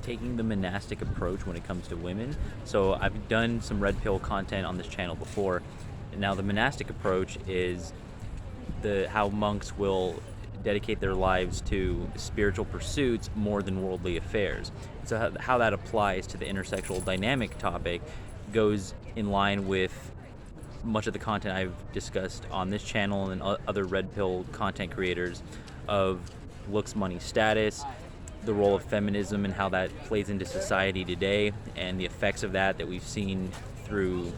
taking the monastic approach when it comes to women. So I've done some red pill content on this channel before. Now the monastic approach is how monks will dedicate their lives to spiritual pursuits more than worldly affairs. So how that applies to the intersectional dynamic topic goes in line with much of the content I've discussed on this channel and other red pill content creators of looks, money, status, the role of feminism and how that plays into society today, and the effects of that we've seen through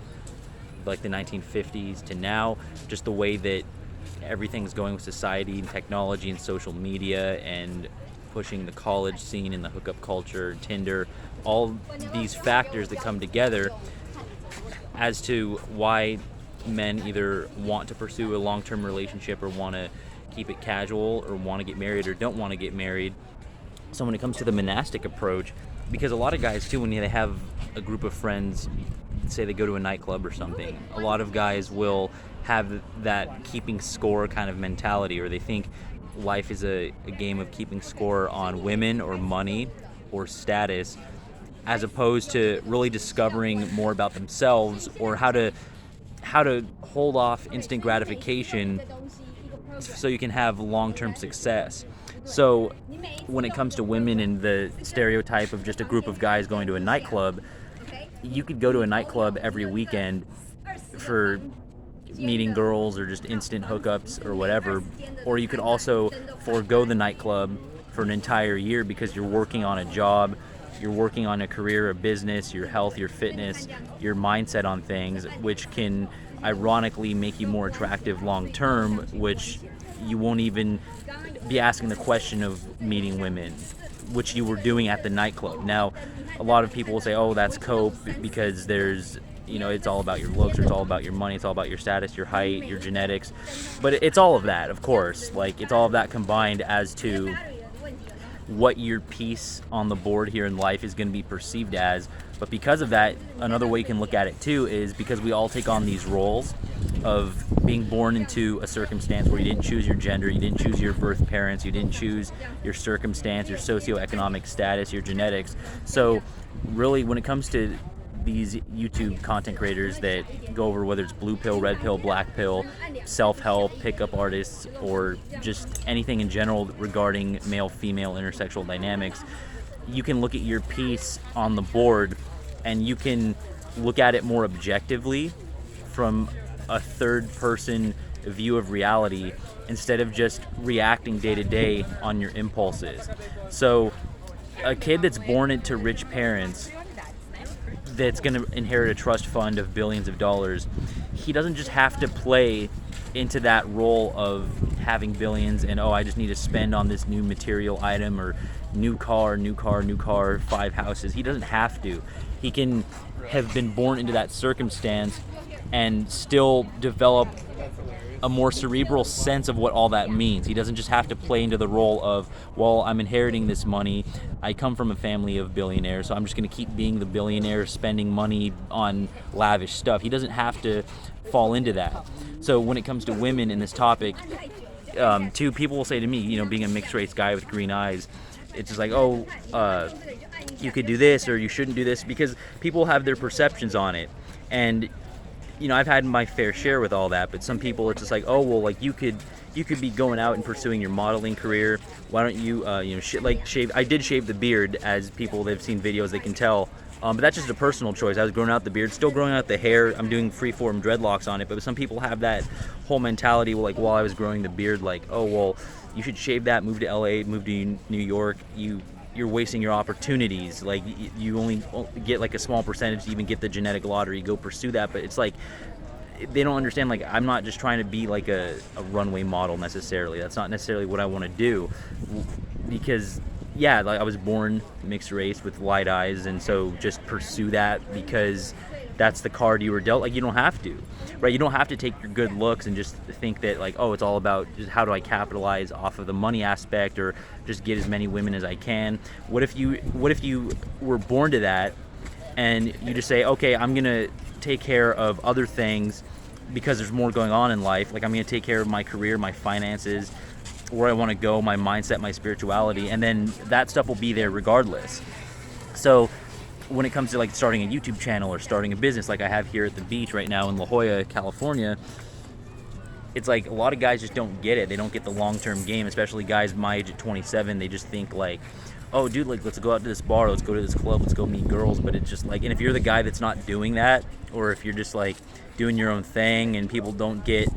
like the 1950s to now, just the way that everything's going with society and technology and social media and pushing the college scene and the hookup culture, Tinder, all these factors that come together as to why men either want to pursue a long-term relationship or want to keep it casual or want to get married or don't want to get married. So when it comes to the monastic approach, because a lot of guys too, when they have a group of friends, say they go to a nightclub or something, a lot of guys will have that keeping score kind of mentality, or they think life is a game of keeping score on women or money or status, as opposed to really discovering more about themselves or how to hold off instant gratification so you can have long-term success. So when it comes to women and the stereotype of just a group of guys going to a nightclub, you could go to a nightclub every weekend for meeting girls or just instant hookups or whatever, or you could also forego the nightclub for an entire year because you're working on a job, you're working on a career, a business, your health, your fitness, your mindset on things, which can ironically make you more attractive long term, which you won't even be asking the question of meeting women, which you were doing at the nightclub. Now, a lot of people will say, oh, that's cope because there's, it's all about your looks, or it's all about your money, it's all about your status, your height, your genetics. But it's all of that, of course. Like, it's all of that combined as to what your piece on the board here in life is going to be perceived as. But because of that, another way you can look at it too is because we all take on these roles of being born into a circumstance where you didn't choose your gender, you didn't choose your birth parents, you didn't choose your circumstance, your socioeconomic status, your genetics. So really, when it comes to these YouTube content creators that go over whether it's blue pill, red pill, black pill, self-help, pickup artists, or just anything in general regarding male-female intersexual dynamics, you can look at your piece on the board and you can look at it more objectively from a third-person view of reality instead of just reacting day to day on your impulses. So a kid that's born into rich parents that's going to inherit a trust fund of billions of dollars, he doesn't just have to play into that role of having billions and, I just need to spend on this new material item or new car, 5 houses. He doesn't have to. He can have been born into that circumstance and still develop a more cerebral sense of what all that means. He doesn't just have to play into the role of, well, I'm inheriting this money, I come from a family of billionaires, so I'm just going to keep being the billionaire, spending money on lavish stuff. He doesn't have to fall into that. So when it comes to women in this topic, too, people will say to me, being a mixed race guy with green eyes, it's just like, you could do this or you shouldn't do this, because people have their perceptions on it. And I've had my fair share with all that, but some people it's just like, you could be going out and pursuing your modeling career. Why don't you, shave? I did shave the beard, as people that have seen videos, they can tell. But that's just a personal choice. I was growing out the beard, still growing out the hair. I'm doing freeform dreadlocks on it, but some people have that whole mentality, while I was growing the beard, you should shave that, move to LA, move to New York. You're wasting your opportunities. Like, you only get like a small percentage to even get the genetic lottery. Go pursue that. But it's like, they don't understand, like, I'm not just trying to be like a runway model necessarily. That's not necessarily what I want to do, because I was born mixed race with light eyes, and so just pursue that because that's the card you were dealt. Like, you don't have to, right? You don't have to take your good looks and just think that, like, it's all about just how do I capitalize off of the money aspect or just get as many women as I can. What if you were born to that and you just say, okay, I'm gonna take care of other things because there's more going on in life. Like, I'm gonna take care of my career, my finances, where I want to go, my mindset, my spirituality, and then that stuff will be there regardless. So when it comes to like starting a YouTube channel or starting a business like I have here at the beach right now in La Jolla, California, it's like a lot of guys just don't get it. They don't get the long-term game, especially guys my age at 27. They just think like, oh, dude, like, let's go out to this bar, let's go to this club, let's go meet girls. But it's just like, and if you're the guy that's not doing that, or if you're just like doing your own thing and people don't get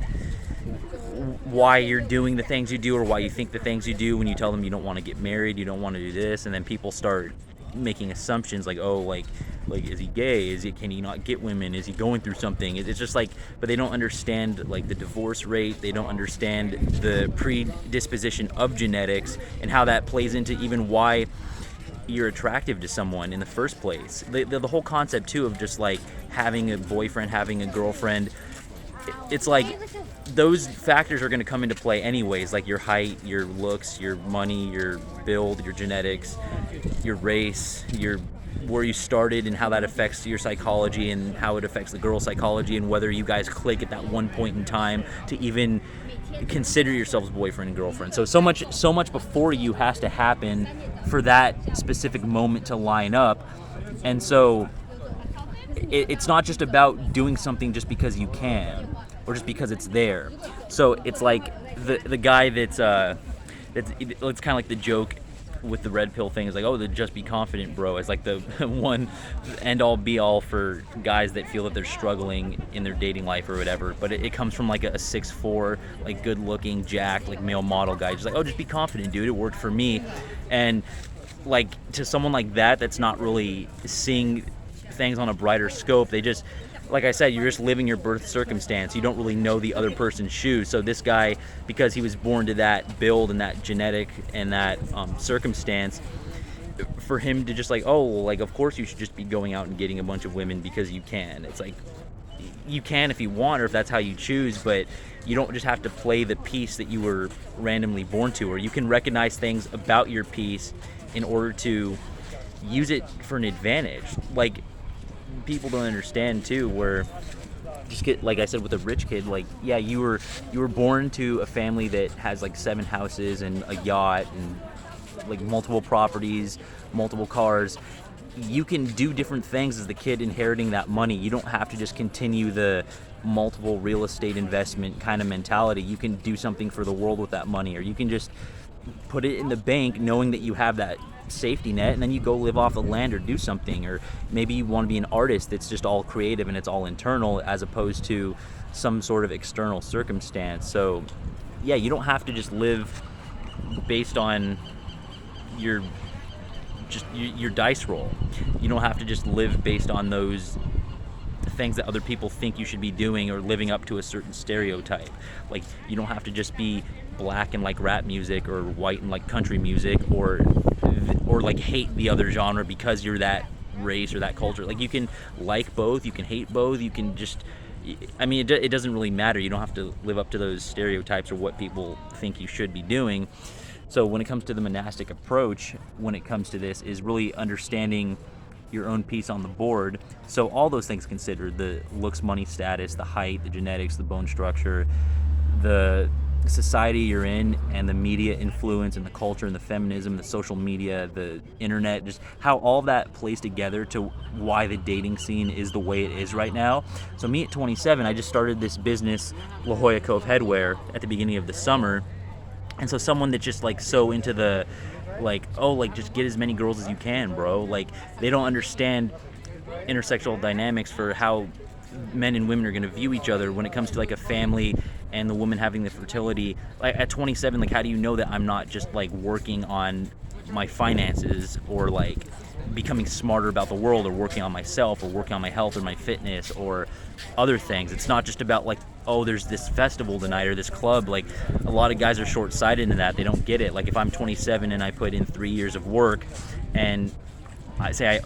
why you're doing the things you do or why you think the things you do, when you tell them you don't want to get married, you don't want to do this, and then people start making assumptions like, oh, like is he gay, can he not get women, is he going through something? It's just like, but they don't understand like the divorce rate, they don't understand the predisposition of genetics and how that plays into even why you're attractive to someone in the first place. The whole concept too of just like having a boyfriend, having a girlfriend, it's like those factors are going to come into play anyways, like your height, your looks, your money, your build, your genetics, your race, your where you started and how that affects your psychology and how it affects the girl's psychology and whether you guys click at that one point in time to even consider yourselves boyfriend and girlfriend. So much before you has to happen for that specific moment to line up. And so it's not just about doing something just because you can or just because it's there. So it's like the guy it's kind of like the joke with the red pill thing is like, oh, the just be confident bro. It's like the one end all be all for guys that feel that they're struggling in their dating life or whatever. But it comes from like a 6'4", like good looking, jacked, like male model guy. Just like, oh, just be confident, dude. It worked for me. And like to someone like that, that's not really seeing things on a brighter scope. They just, like I said, you're just living your birth circumstance. You don't really know the other person's shoes. So this guy, because he was born to that build and that genetic and that circumstance, for him to just like, oh, like of course you should just be going out and getting a bunch of women because you can. It's like, you can if you want or if that's how you choose, but you don't just have to play the piece that you were randomly born to, or you can recognize things about your piece in order to use it for an advantage. Like, people don't understand too, where just get, like I said, with a rich kid, like, yeah, you were born to a family that has like 7 houses and a yacht and like multiple properties, multiple cars. You can do different things as the kid inheriting that money. You don't have to just continue the multiple real estate investment kind of mentality. You can do something for the world with that money, or you can just put it in the bank knowing that you have that safety net, and then you go live off the land or do something. Or maybe you want to be an artist that's just all creative and it's all internal as opposed to some sort of external circumstance. So yeah, you don't have to just live based on your dice roll. You don't have to just live based on those things that other people think you should be doing or living up to a certain stereotype. Like, you don't have to just be black and like rap music or white and like country music or like hate the other genre because you're that race or that culture. Like, you can like both, you can hate both, you can just, I mean, it doesn't really matter. You don't have to live up to those stereotypes or what people think you should be doing. So when it comes to the monastic approach, when it comes to this, is really understanding your own piece on the board. So all those things considered, the looks, money, status, the height, the genetics, the bone structure, the society you're in, and the media influence and the culture and the feminism, the social media, the internet, just how all of that plays together to why the dating scene is the way it is right now. So me at 27, I just started this business, La Jolla Cove Headwear, at the beginning of the summer. And so someone that's just like so into the like, oh, like just get as many girls as you can, bro. Like, they don't understand intersectional dynamics for how men and women are going to view each other when it comes to like a family and the woman having the fertility. Like at 27, like, how do you know that I'm not just like working on my finances or like becoming smarter about the world or working on myself or working on my health or my fitness or other things? It's not just about like, oh, there's this festival tonight or this club. Like, a lot of guys are short-sighted in that. They don't get it. Like, if I'm 27 and I put in 3 years of work and I say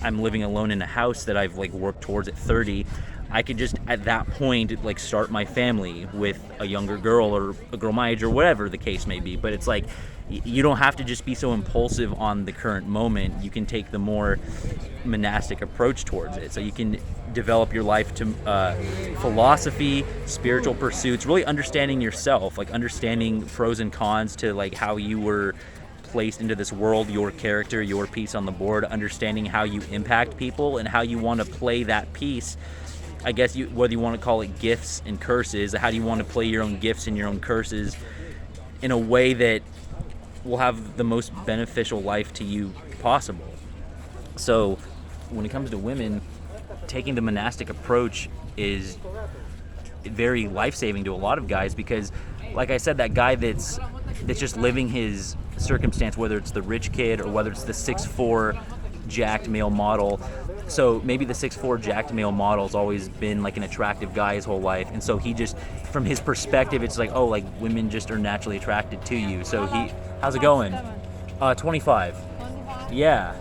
I'm living alone in a house that I've like worked towards at 30, I could just at that point like start my family with a younger girl or a girl my age or whatever the case may be. But it's like, you don't have to just be so impulsive on the current moment. You can take the more monastic approach towards it. So you can develop your life to philosophy, spiritual pursuits, really understanding yourself, like understanding pros and cons to like how you were placed into this world, your character, your piece on the board, understanding how you impact people and how you want to play that piece. I guess whether you want to call it gifts and curses, how do you want to play your own gifts and your own curses in a way that will have the most beneficial life to you possible. So when it comes to women, taking the monastic approach is very life-saving to a lot of guys, because like I said, that guy that's just living his circumstance, whether it's the rich kid or whether it's the 6'4" jacked male model. So maybe the 6'4" jacked male model's always been like an attractive guy his whole life, and so he just, from his perspective, it's like, oh, like women just are naturally attracted to you. So he, how's it going? 25. Yeah.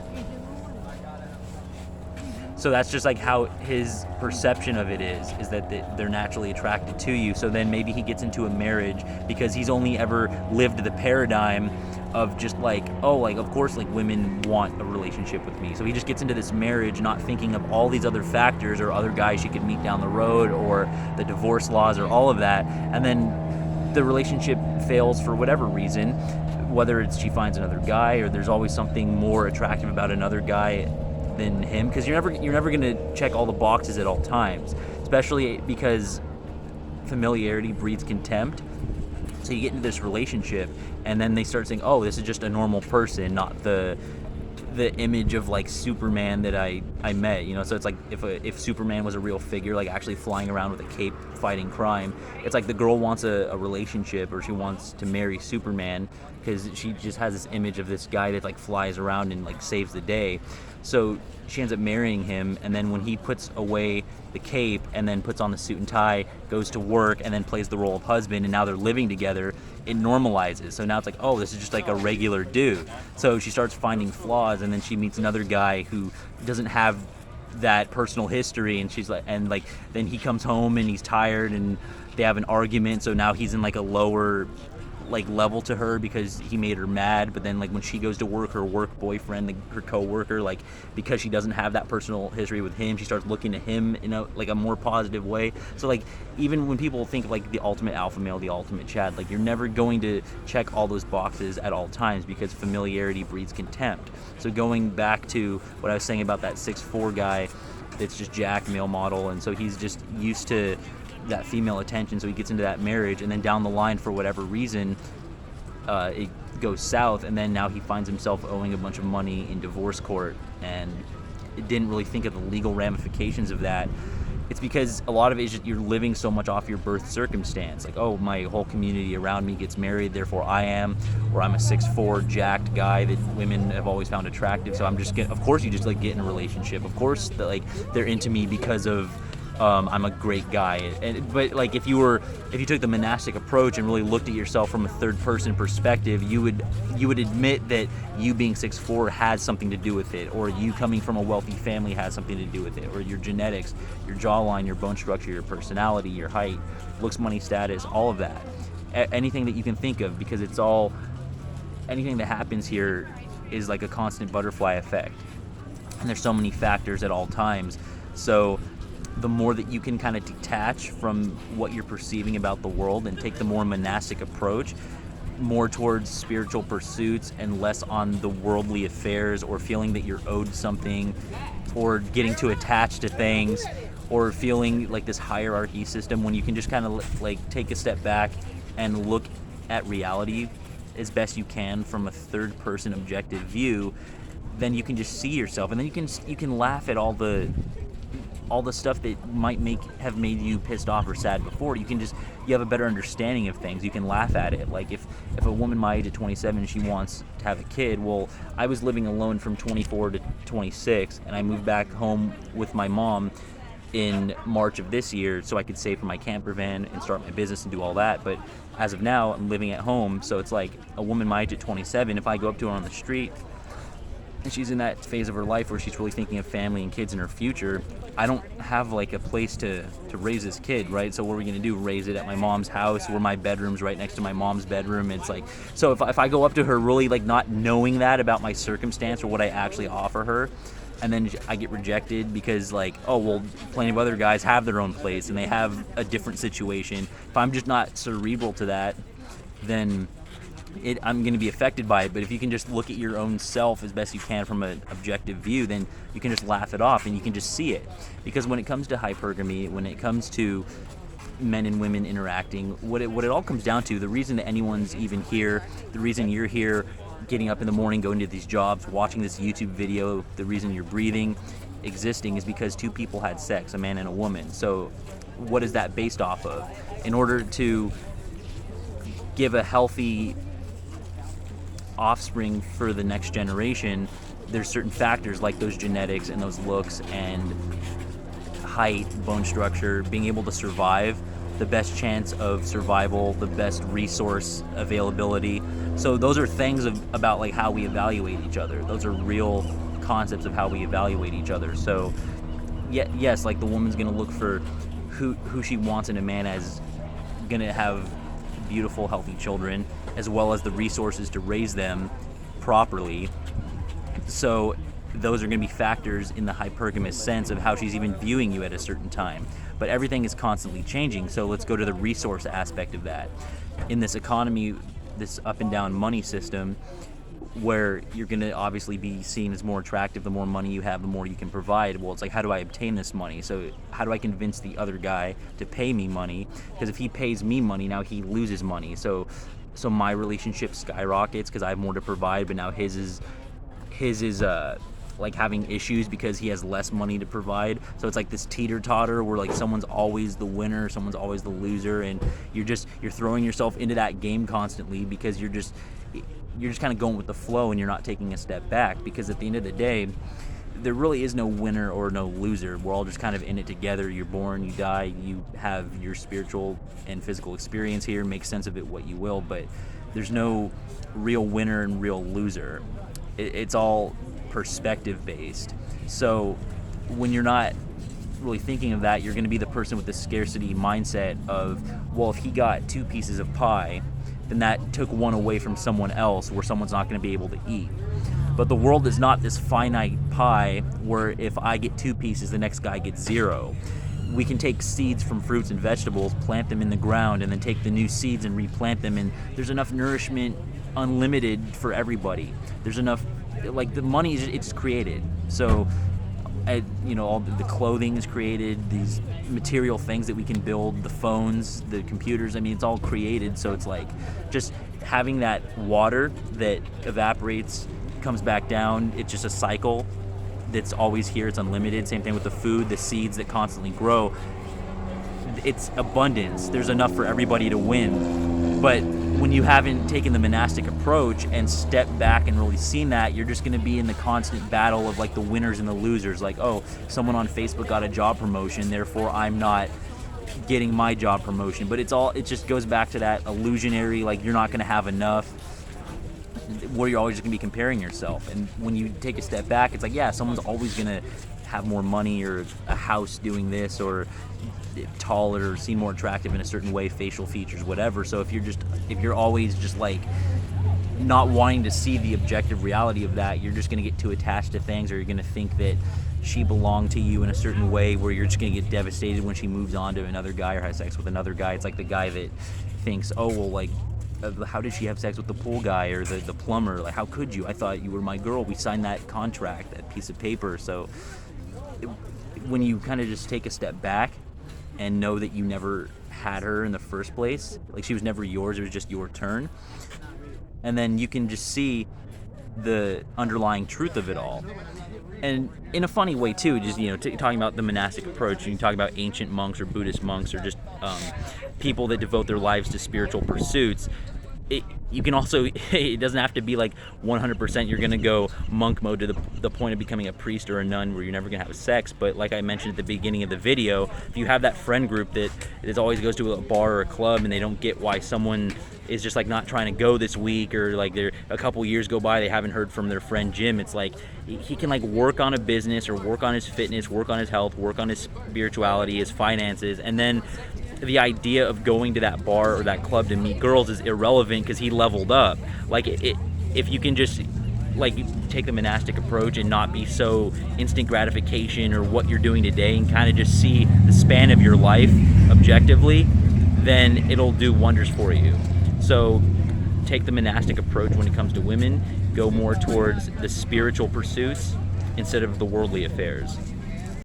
So that's just like how his perception of it is that they're naturally attracted to you. So then maybe he gets into a marriage because he's only ever lived the paradigm of just like, oh, like of course like women want a relationship with me. So he just gets into this marriage not thinking of all these other factors or other guys she could meet down the road or the divorce laws or all of that. And then the relationship fails for whatever reason, whether it's she finds another guy or there's always something more attractive about another guy than him, because you're never going to check all the boxes at all times, especially because familiarity breeds contempt. So you get into this relationship and then they start saying, oh, this is just a normal person, not the image of like Superman that I met, you know. So it's like if Superman was a real figure, like actually flying around with a cape fighting crime, it's like the girl wants a relationship, or she wants to marry Superman because she just has this image of this guy that like flies around and like saves the day. So she ends up marrying him, and then when he puts away the cape and then puts on the suit and tie, goes to work, and then plays the role of husband, and now they're living together, it normalizes. So now it's like, oh, this is just like a regular dude. So she starts finding flaws, and then she meets another guy who doesn't have that personal history, and she's like, and like then he comes home and he's tired and they have an argument, so now he's in like a lower like level to her because he made her mad. But then like when she goes to work, her work boyfriend, her co-worker, like because she doesn't have that personal history with him, she starts looking to him in a more positive way. So like even when people think of like the ultimate alpha male, the ultimate Chad, like you're never going to check all those boxes at all times because familiarity breeds contempt. So going back to what I was saying about that 6'4" guy that's just jacked male model, and so he's just used to that female attention, so he gets into that marriage, and then down the line for whatever reason it goes south, and then now he finds himself owing a bunch of money in divorce court, and it didn't really think of the legal ramifications of that. It's because a lot of it is just you're living so much off your birth circumstance, like, oh, my whole community around me gets married, therefore I am, or I'm a 6'4" jacked guy that women have always found attractive, so I'm just of course you just like get in a relationship, of course that like they're into me because of I'm a great guy. But like if you took the monastic approach and really looked at yourself from a third person perspective, you would admit that you being 6'4" has something to do with it, or you coming from a wealthy family has something to do with it, or your genetics, your jawline, your bone structure, your personality, your height, looks, money, status, all of that. Anything that you can think of, because it's all, anything that happens here is like a constant butterfly effect. And there's so many factors at all times. So the more that you can kind of detach from what you're perceiving about the world and take the more monastic approach, more towards spiritual pursuits and less on the worldly affairs, or feeling that you're owed something, or getting too attached to things, or feeling like this hierarchy system, when you can just kind of like take a step back and look at reality as best you can from a third person objective view, then you can just see yourself, and then you can laugh at all the stuff that might have made you pissed off or sad before. You have a better understanding of things. You can laugh at it. Like if a woman my age at 27, she wants to have a kid, well, I was living alone from 24 to 26, and I moved back home with my mom in March of this year so I could save for my camper van and start my business and do all that. But as of now, I'm living at home, so it's like a woman my age at 27, if I go up to her on the street and she's in that phase of her life where she's really thinking of family and kids in her future, I don't have like a place to raise this kid, right? So what are we gonna do? Raise it at my mom's house, where my bedroom's right next to my mom's bedroom? It's like, so if I go up to her really like not knowing that about my circumstance or what I actually offer her, and then I get rejected because like, oh, well, plenty of other guys have their own place and they have a different situation. If I'm just not cerebral to that, then I'm going to be affected by it. But if you can just look at your own self as best you can from an objective view, then you can just laugh it off and you can just see it. Because when it comes to hypergamy, when it comes to men and women interacting, what it all comes down to, the reason that anyone's even here, the reason you're here, getting up in the morning, going to these jobs, watching this YouTube video, the reason you're breathing, existing, is because two people had sex, a man and a woman. So what is that based off of? In order to give a healthy offspring for the next generation, there's certain factors like those genetics and those looks and height, bone structure, being able to survive, the best chance of survival, the best resource availability. So those are things about like how we evaluate each other. Those are real concepts of how we evaluate each other. So yes, like the woman's gonna look for who she wants in a man as gonna have beautiful, healthy children, as well as the resources to raise them properly. So those are going to be factors in the hypergamous sense of how she's even viewing you at a certain time. But everything is constantly changing, so let's go to the resource aspect of that. In this economy, this up and down money system, where you're going to obviously be seen as more attractive, the more money you have, the more you can provide. Well, it's like, how do I obtain this money? So how do I convince the other guy to pay me money? Because if he pays me money, now he loses money. So my relationship skyrockets because I have more to provide, but now his is like having issues because he has less money to provide. So it's like this teeter-totter where like someone's always the winner, someone's always the loser, and you're throwing yourself into that game constantly because you're just kind of going with the flow and you're not taking a step back. Because at the end of the day, there really is no winner or no loser. We're all just kind of in it together. You're born, you die, you have your spiritual and physical experience here, make sense of it what you will, but there's no real winner and real loser. It's all perspective based. So when you're not really thinking of that, you're going to be the person with the scarcity mindset of, well, if he got 2 pieces of pie, then that took one away from someone else where someone's not going to be able to eat. But the world is not this finite pie where if I get 2 pieces, the next guy gets 0. We can take seeds from fruits and vegetables, plant them in the ground, and then take the new seeds and replant them, and there's enough nourishment unlimited for everybody. There's enough, like the money it's created. So all the clothing is created, these material things that we can build, the phones, the computers, I mean, it's all created. So it's like just having that water that evaporates, comes back down, it's just a cycle that's always here, it's unlimited. Same thing with the food, the seeds that constantly grow. It's abundance, there's enough for everybody to win. But when you haven't taken the monastic approach and stepped back and really seen that, you're just going to be in the constant battle of like the winners and the losers. Like, oh, someone on Facebook got a job promotion, therefore I'm not getting my job promotion. But it just goes back to that illusionary, like you're not going to have enough, where you're always just going to be comparing yourself. And when you take a step back, it's like, yeah, someone's always going to have more money or a house doing this or taller or seen more attractive in a certain way, facial features, whatever. So if you're always just like not wanting to see the objective reality of that, you're just going to get too attached to things, or you're going to think that she belonged to you in a certain way where you're just going to get devastated when she moves on to another guy or has sex with another guy. It's like the guy that thinks, oh, well, like, how did she have sex with the pool guy or the plumber? Like, how could you? I thought you were my girl. We signed that contract, that piece of paper. So when you kind of just take a step back and know that you never had her in the first place, like she was never yours, it was just your turn, and then you can just see the underlying truth of it all. And in a funny way too, just talking about the monastic approach, you can talk about ancient monks or Buddhist monks or just people that devote their lives to spiritual pursuits. You can also, it doesn't have to be like 100% you're going to go monk mode to the point of becoming a priest or a nun where you're never going to have sex. But like I mentioned at the beginning of the video, if you have that friend group that always goes to a bar or a club and they don't get why someone is just like not trying to go this week, or like they're a couple years go by, they haven't heard from their friend Jim, it's like he can like work on a business or work on his fitness, work on his health, work on his spirituality, his finances, and then the idea of going to that bar or that club to meet girls is irrelevant because he leveled up. Like if you can just like take the monastic approach and not be so instant gratification or what you're doing today, and kind of just see the span of your life objectively, then it'll do wonders for you. So take the monastic approach when it comes to women, go more towards the spiritual pursuits instead of the worldly affairs.